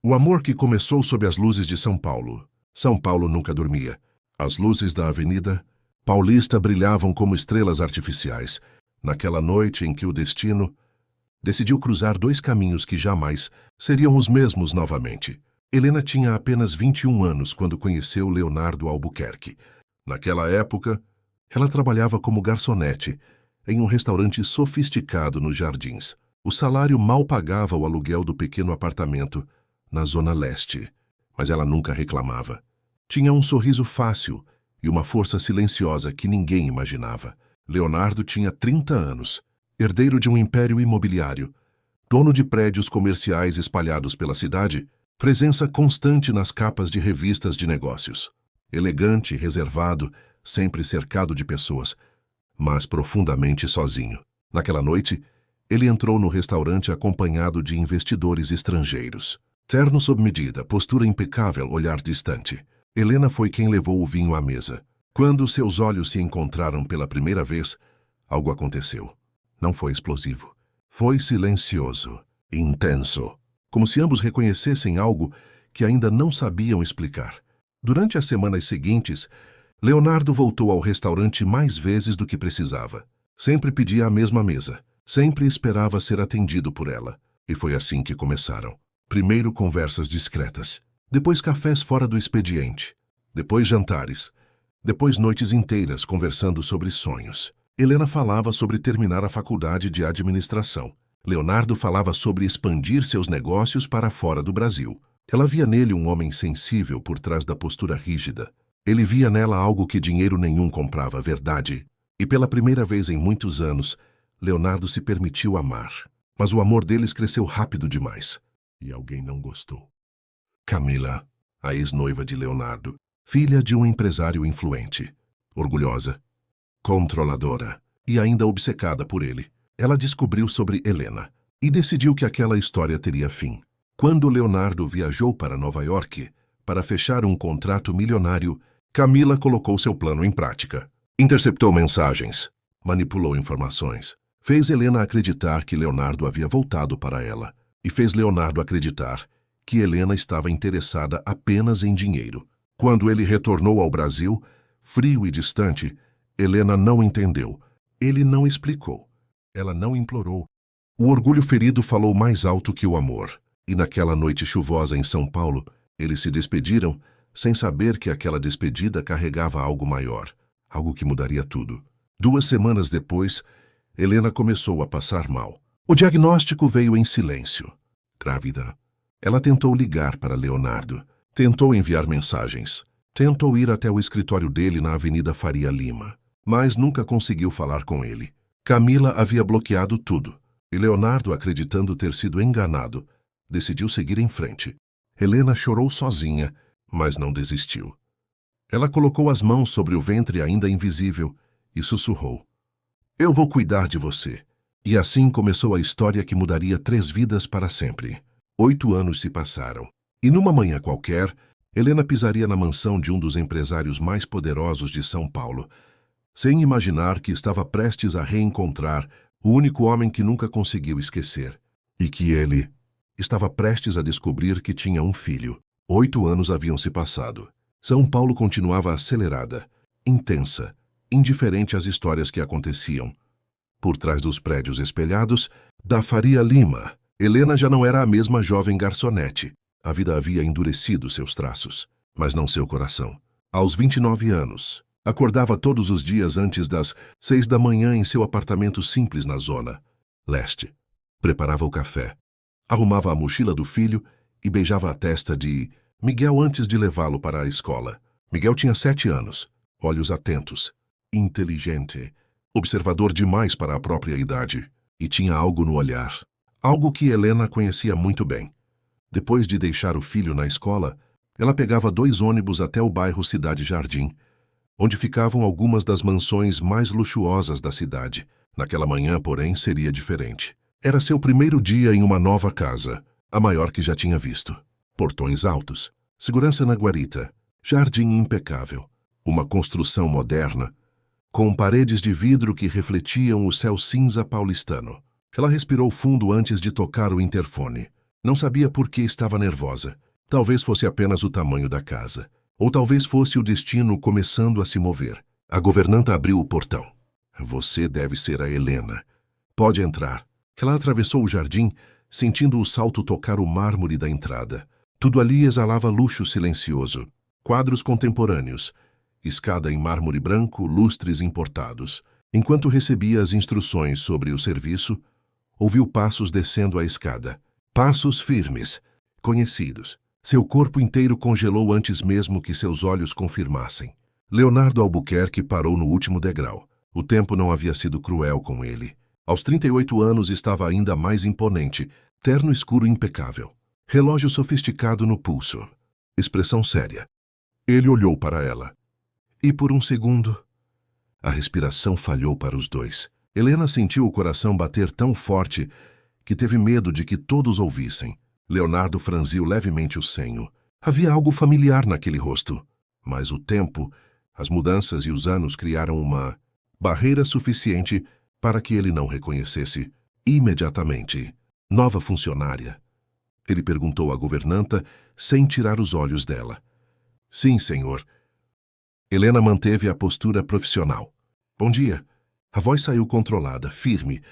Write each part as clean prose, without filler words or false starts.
O amor que começou sob as luzes de São Paulo. São Paulo nunca dormia. As luzes da Avenida Paulista brilhavam como estrelas artificiais, naquela noite em que o destino decidiu cruzar dois caminhos que jamais seriam os mesmos novamente. Helena tinha apenas 21 anos quando conheceu Leonardo Albuquerque. Naquela época, ela trabalhava como garçonete em um restaurante sofisticado nos Jardins. O salário mal pagava o aluguel do pequeno apartamento na Zona Leste, mas ela nunca reclamava. Tinha um sorriso fácil e uma força silenciosa que ninguém imaginava. Leonardo tinha 30 anos, herdeiro de um império imobiliário, dono de prédios comerciais espalhados pela cidade, presença constante nas capas de revistas de negócios. Elegante, reservado, sempre cercado de pessoas, mas profundamente sozinho. Naquela noite, ele entrou no restaurante acompanhado de investidores estrangeiros. Terno sob medida, postura impecável, olhar distante. Helena foi quem levou o vinho à mesa. Quando seus olhos se encontraram pela primeira vez, algo aconteceu. Não foi explosivo. Foi silencioso, intenso, como se ambos reconhecessem algo que ainda não sabiam explicar. Durante as semanas seguintes, Leonardo voltou ao restaurante mais vezes do que precisava. Sempre pedia a mesma mesa. Sempre esperava ser atendido por ela. E foi assim que começaram. Primeiro conversas discretas, depois cafés fora do expediente, depois jantares, depois noites inteiras conversando sobre sonhos. Helena falava sobre terminar a faculdade de administração. Leonardo falava sobre expandir seus negócios para fora do Brasil. Ela via nele um homem sensível por trás da postura rígida. Ele via nela algo que dinheiro nenhum comprava, verdade. E pela primeira vez em muitos anos, Leonardo se permitiu amar. Mas o amor deles cresceu rápido demais. E alguém não gostou. Camila, a ex-noiva de Leonardo, filha de um empresário influente, orgulhosa, controladora e ainda obcecada por ele. Ela descobriu sobre Helena e decidiu que aquela história teria fim. Quando Leonardo viajou para Nova York para fechar um contrato milionário, Camila colocou seu plano em prática. Interceptou mensagens, manipulou informações, fez Helena acreditar que Leonardo havia voltado para ela e fez Leonardo acreditar que Helena estava interessada apenas em dinheiro. Quando ele retornou ao Brasil, frio e distante, Helena não entendeu. Ele não explicou. Ela não implorou. O orgulho ferido falou mais alto que o amor. E naquela noite chuvosa em São Paulo, eles se despediram sem saber que aquela despedida carregava algo maior, algo que mudaria tudo. 2 semanas depois, Helena começou a passar mal. O diagnóstico veio em silêncio. Grávida. Ela tentou ligar para Leonardo, tentou enviar mensagens, tentou ir até o escritório dele na Avenida Faria Lima, mas nunca conseguiu falar com ele. Camila havia bloqueado tudo, e Leonardo, acreditando ter sido enganado, decidiu seguir em frente. Helena chorou sozinha, mas não desistiu. Ela colocou as mãos sobre o ventre ainda invisível e sussurrou: "Eu vou cuidar de você." E assim começou a história que mudaria 3 vidas para sempre. 8 anos se passaram. E numa manhã qualquer, Helena pisaria na mansão de um dos empresários mais poderosos de São Paulo, sem imaginar que estava prestes a reencontrar o único homem que nunca conseguiu esquecer. E que ele estava prestes a descobrir que tinha um filho. 8 anos haviam se passado. São Paulo continuava acelerada, intensa, indiferente às histórias que aconteciam. Por trás dos prédios espelhados da Faria Lima, Helena já não era a mesma jovem garçonete. A vida havia endurecido seus traços, mas não seu coração. Aos 29 anos, acordava todos os dias antes das 6 da manhã em seu apartamento simples na Zona Leste. Preparava o café, arrumava a mochila do filho e beijava a testa de Miguel antes de levá-lo para a escola. Miguel tinha 7 anos, olhos atentos, inteligente, observador demais para a própria idade, e tinha algo no olhar, algo que Helena conhecia muito bem. Depois de deixar o filho na escola, ela pegava 2 ônibus até o bairro Cidade Jardim, onde ficavam algumas das mansões mais luxuosas da cidade. Naquela manhã, porém, seria diferente. Era seu primeiro dia em uma nova casa, a maior que já tinha visto. Portões altos, segurança na guarita, jardim impecável, uma construção moderna, com paredes de vidro que refletiam o céu cinza paulistano. Ela respirou fundo antes de tocar o interfone. Não sabia por que estava nervosa. Talvez fosse apenas o tamanho da casa. Ou talvez fosse o destino começando a se mover. A governanta abriu o portão. Você deve ser a Helena. Pode entrar. Ela atravessou o jardim, sentindo o salto tocar o mármore da entrada. Tudo ali exalava luxo silencioso. Quadros contemporâneos, escada em mármore branco, lustres importados. Enquanto recebia as instruções sobre o serviço, ouviu passos descendo a escada. Passos firmes, conhecidos. Seu corpo inteiro congelou antes mesmo que seus olhos confirmassem. Leonardo Albuquerque parou no último degrau. O tempo não havia sido cruel com ele. Aos 38 anos estava ainda mais imponente, terno escuro impecável. Relógio sofisticado no pulso. Expressão séria. Ele olhou para ela. E por um segundo, a respiração falhou para os dois. Helena sentiu o coração bater tão forte que teve medo de que todos ouvissem. Leonardo franziu levemente o senho. Havia algo familiar naquele rosto. Mas o tempo, as mudanças e os anos criaram uma barreira suficiente para que ele não reconhecesse imediatamente. Nova funcionária? Ele perguntou à governanta, sem tirar os olhos dela. Sim, senhor. Helena manteve a postura profissional. Bom dia. A voz saiu controlada, firme,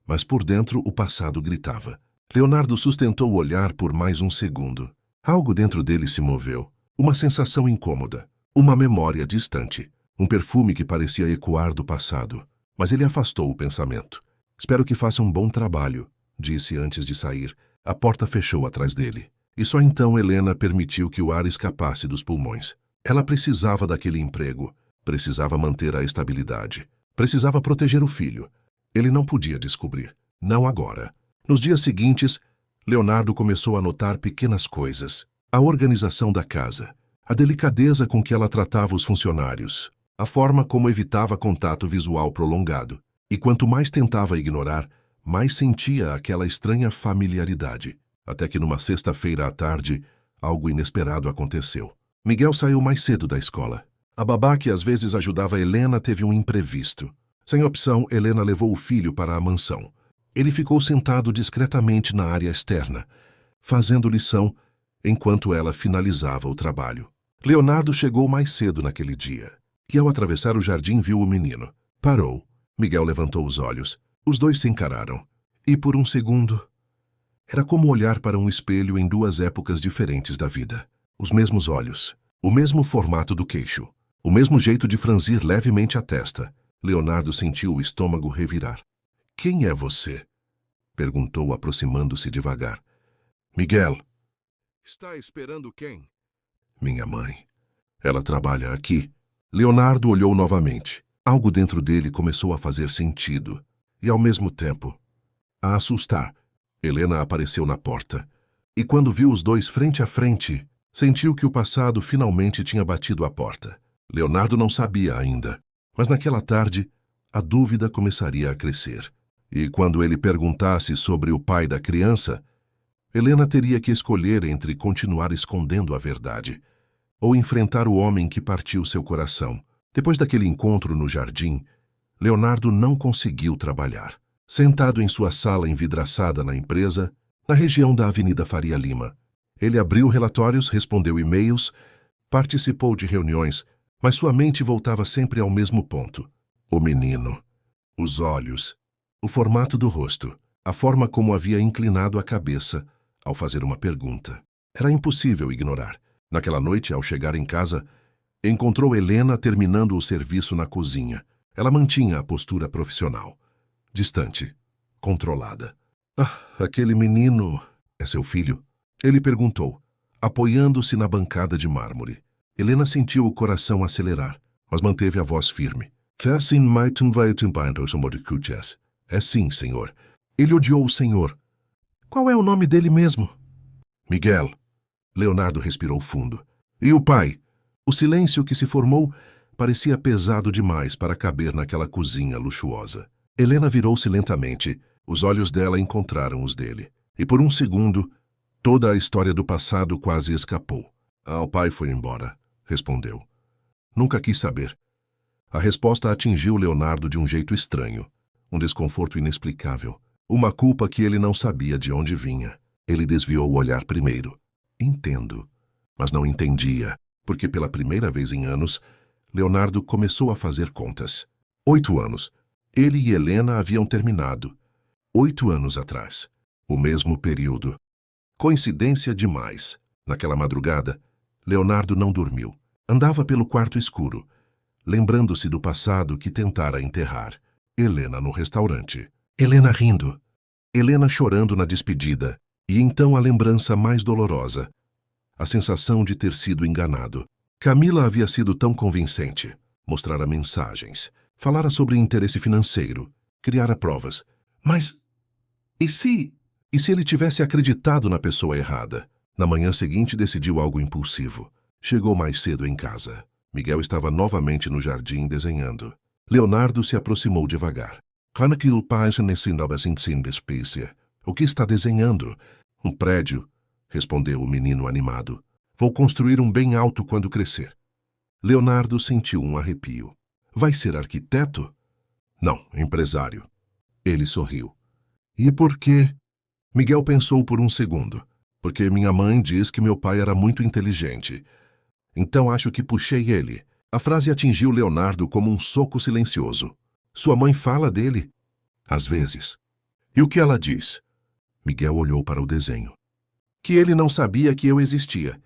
mas por dentro o passado gritava. Leonardo sustentou o olhar por mais um segundo. Algo dentro dele se moveu. Uma sensação incômoda. Uma memória distante. Um perfume que parecia ecoar do passado. Mas ele afastou o pensamento. Espero que faça um bom trabalho, disse antes de sair. A porta fechou atrás dele. E só então Helena permitiu que o ar escapasse dos pulmões. Ela precisava daquele emprego. Precisava manter a estabilidade. Precisava proteger o filho. Ele não podia descobrir. Não agora. Nos dias seguintes, Leonardo começou a notar pequenas coisas. A organização da casa. A delicadeza com que ela tratava os funcionários. A forma como evitava contato visual prolongado. E quanto mais tentava ignorar, mais sentia aquela estranha familiaridade. Até que numa sexta-feira à tarde, algo inesperado aconteceu. Miguel saiu mais cedo da escola. A babá que às vezes ajudava Helena teve um imprevisto. Sem opção, Helena levou o filho para a mansão. Ele ficou sentado discretamente na área externa, fazendo lição enquanto ela finalizava o trabalho. Leonardo chegou mais cedo naquele dia. E ao atravessar o jardim viu o menino. Parou. Miguel levantou os olhos. Os dois se encararam. E por um segundo, era como olhar para um espelho em duas épocas diferentes da vida. Os mesmos olhos. O mesmo formato do queixo. O mesmo jeito de franzir levemente a testa. Leonardo sentiu o estômago revirar. Quem é você? Perguntou, aproximando-se devagar. Miguel. Está esperando quem? Minha mãe. Ela trabalha aqui. Leonardo olhou novamente. Algo dentro dele começou a fazer sentido. E, ao mesmo tempo, a assustar. Helena apareceu na porta. E quando viu os dois frente a frente, sentiu que o passado finalmente tinha batido à porta. Leonardo não sabia ainda. Mas naquela tarde, a dúvida começaria a crescer. E quando ele perguntasse sobre o pai da criança, Helena teria que escolher entre continuar escondendo a verdade ou enfrentar o homem que partiu seu coração. Depois daquele encontro no jardim, Leonardo não conseguiu trabalhar. Sentado em sua sala envidraçada na empresa, na região da Avenida Faria Lima, ele abriu relatórios, respondeu e-mails, participou de reuniões, mas sua mente voltava sempre ao mesmo ponto. O menino, os olhos, o formato do rosto, a forma como havia inclinado a cabeça ao fazer uma pergunta. Era impossível ignorar. Naquela noite, ao chegar em casa, encontrou Helena terminando o serviço na cozinha. Ela mantinha a postura profissional. Distante, controlada. Aquele menino é seu filho? Ele perguntou, apoiando-se na bancada de mármore. Helena sentiu o coração acelerar, mas manteve a voz firme. É sim, senhor. Ele odiou o senhor. Qual é o nome dele mesmo? Miguel. Leonardo respirou fundo. E o pai? O silêncio que se formou parecia pesado demais para caber naquela cozinha luxuosa. Helena virou-se lentamente. Os olhos dela encontraram os dele. E por um segundo, toda a história do passado quase escapou. O pai foi embora, respondeu. Nunca quis saber. A resposta atingiu Leonardo de um jeito estranho. Um desconforto inexplicável. Uma culpa que ele não sabia de onde vinha. Ele desviou o olhar primeiro. Entendo. Mas não entendia, porque pela primeira vez em anos, Leonardo começou a fazer contas. 8 anos. Ele e Helena haviam terminado. 8 anos atrás. O mesmo período. Coincidência demais. Naquela madrugada, Leonardo não dormiu. Andava pelo quarto escuro, lembrando-se do passado que tentara enterrar. Helena no restaurante. Helena rindo. Helena chorando na despedida. E então a lembrança mais dolorosa. A sensação de ter sido enganado. Camila havia sido tão convincente. Mostrara mensagens. Falara sobre interesse financeiro. Criara provas. Mas... E se ele tivesse acreditado na pessoa errada? Na manhã seguinte decidiu algo impulsivo. Chegou mais cedo em casa. Miguel estava novamente no jardim desenhando. Leonardo se aproximou devagar. O que está desenhando? Um prédio, respondeu o menino animado. Vou construir um bem alto quando crescer. Leonardo sentiu um arrepio. Vai ser arquiteto? Não, empresário. Ele sorriu. E por quê? Miguel pensou por um segundo. Porque minha mãe diz que meu pai era muito inteligente. Então acho que puxei ele. A frase atingiu Leonardo como um soco silencioso. Sua mãe fala dele? Às vezes. E o que ela diz? Miguel olhou para o desenho. Que ele não sabia que eu existia.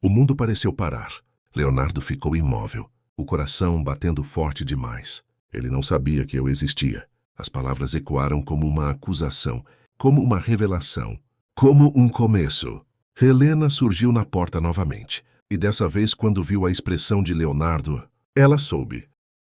O mundo pareceu parar. Leonardo ficou imóvel, o coração batendo forte demais. Ele não sabia que eu existia. As palavras ecoaram como uma acusação, como uma revelação, como um começo. Helena surgiu na porta novamente, e dessa vez, quando viu a expressão de Leonardo, ela soube.